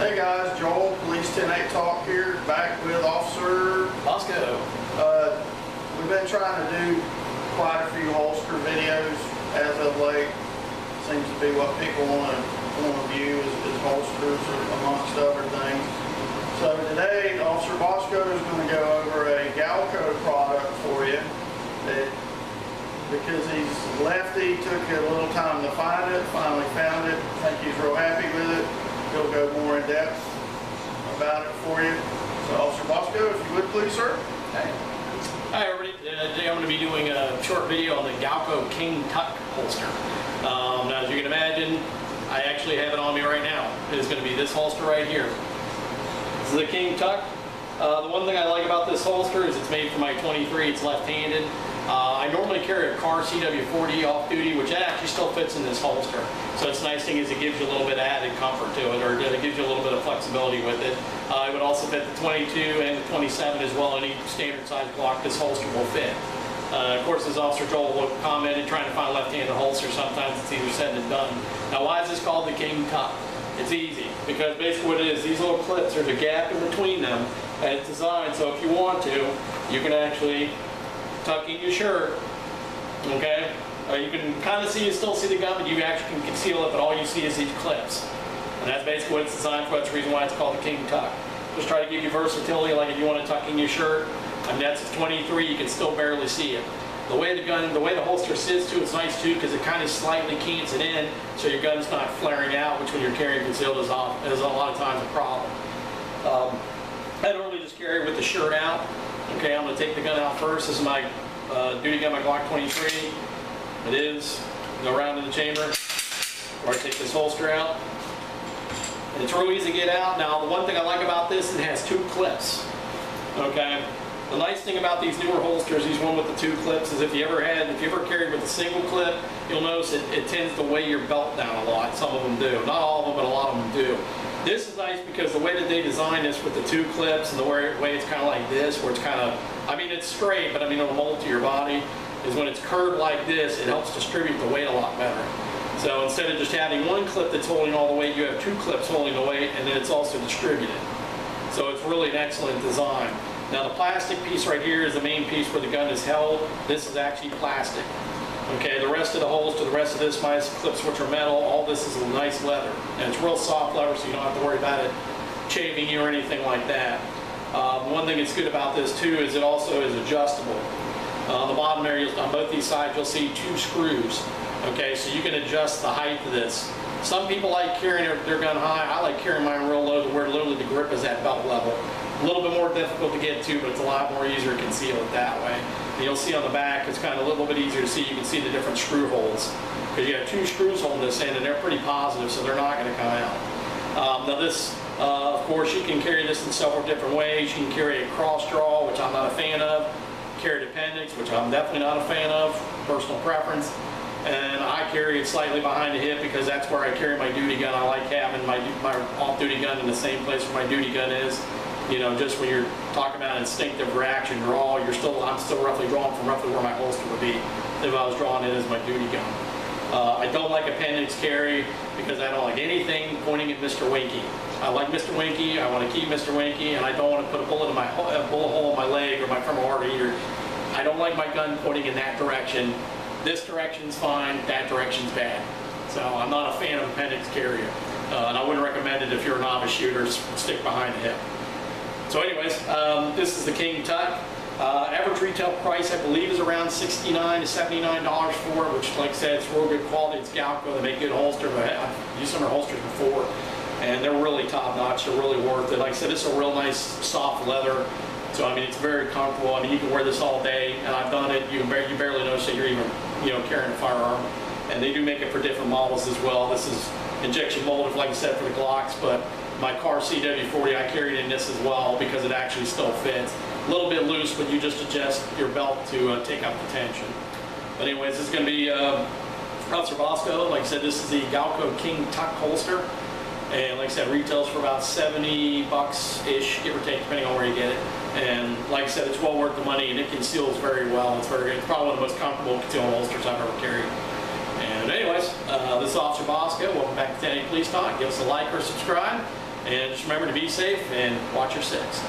Hey guys, Joel, Police 10-8 Talk here, back with Officer Bosco. We've been trying to do quite a few holster videos as of late. Seems to be what people want to view is holsters amongst other things. So today, Officer Bosco is going to go over a Galco product for you that, because he's lefty, took a little time to find it, finally found it. I think he's real happy with it. He'll go more in depth about it for you. So Officer Bosco, if you would please, sir. Okay. Hi everybody, today I'm going to be doing a short video on the Galco King Tuk holster. Now as you can imagine, I actually have it on me right now. It is going to be this holster right here. This is the King Tuk. The one thing I like about this holster is it's made for my 23, it's left-handed. I normally carry a car CW40 off-duty, which actually still fits in this holster. So it's nice thing is it gives you a little bit of added comfort to it, or it gives you a little bit of flexibility with it. It would also fit the 22 and the 27 as well. Any standard size Glock this holster will fit. Of course, as Officer Joel commented, trying to find a left-handed holster, sometimes it's easier said than done. Now, why is this called the King Tuk? It's easy, because basically what it is, these little clips, there's a gap in between them, and it's designed so if you want to, you can actually tuck in your shirt, okay? You can kind of see, you still see the gun, but you actually can conceal it, but all you see is these clips. And that's basically what it's designed for. That's the reason why it's called the King Tuk. Just try to give you versatility, like if you want to tuck in your shirt, and that's 23, you can still barely see it. The way the holster sits too, it's nice too, because it kind of slightly cants it in, so your gun's not flaring out, which when you're carrying concealed is a lot of times a problem. I normally just carry it with the shirt out. Okay, I'm going to take the gun out first. This is my duty gun, my Glock 23. It is. Go around in the chamber, or I take this holster out. And it's real easy to get out. Now, the one thing I like about this, it has two clips. Okay. The nice thing about these newer holsters, these one with the two clips, is if you ever carried with a single clip, you'll notice it tends to weigh your belt down a lot. Some of them do. Not all of them, but a lot of them do. This is nice because the way that they designed this with the two clips and the way it's kind of like this, where it's kind of, I mean, it's straight, but I mean, it'll mold to your body, is when it's curved like this, it helps distribute the weight a lot better. So instead of just having one clip that's holding all the weight, you have two clips holding the weight, and then it's also distributed. So it's really an excellent design. Now the plastic piece right here is the main piece where the gun is held. This is actually plastic. Okay, the rest of the holster, the rest of this, my clips which are metal, all this is a nice leather. And it's real soft leather, so you don't have to worry about it chafing you or anything like that. One thing that's good about this too is it also is adjustable. On the bottom there, on both these sides, you'll see two screws. Okay, so you can adjust the height of this. Some people like carrying their gun high. I like carrying mine real low to where literally the grip is at belt level. A little bit more difficult to get to, but it's a lot more easier to conceal it that way. And you'll see on the back, it's kind of a little bit easier to see. You can see the different screw holes. Because you have two screws holding this in, and they're pretty positive, so they're not going to come out. Now this, of course, you can carry this in several different ways. You can carry a cross draw, which I'm not a fan of. Carry an appendix, which I'm definitely not a fan of, personal preference. And I carry it slightly behind the hip because that's where I carry my duty gun. I like having my off-duty gun in the same place where my duty gun is. You know, just when you're talking about instinctive reaction draw, I'm still roughly drawn from roughly where my holster would be if I was drawing it as my duty gun. I don't like appendix carry because I don't like anything pointing at Mr. Winky. I like Mr. Winky, I want to keep Mr. Winky, and I don't want to put a bullet hole in my leg or my femoral artery either. I don't like my gun pointing in that direction. This direction's fine, that direction's bad. So I'm not a fan of appendix carrier. And I wouldn't recommend it if you're a novice shooter, stick behind the hip. So anyways, this is the King Tuk. Average retail price, I believe, is around $69 to $79 for it, which, like I said, it's real good quality. It's Galco. They make good holsters. I've used some of their holsters before, and they're really top-notch. They're really worth it. Like I said, it's a real nice, soft leather. So, I mean, it's very comfortable. I mean, you can wear this all day, and I've done it. You barely notice that you're even, carrying a firearm. And they do make it for different models as well. This is injection molded, like I said, for the Glocks, but my car CW40, I carried in this as well because it actually still fits. A little bit loose, but you just adjust your belt to take up the tension. But anyways, this is going to be Officer Bosco. Like I said, this is the Galco King Tuk holster. And like I said, retails for about $70-ish, give or take, depending on where you get it. And like I said, it's well worth the money, and it conceals very well. It's probably one of the most comfortable concealment holsters I've ever carried. And anyways, this is Officer Bosco. Welcome back to 10-8 Police Talk. Give us a like or subscribe. And just remember to be safe and watch your six.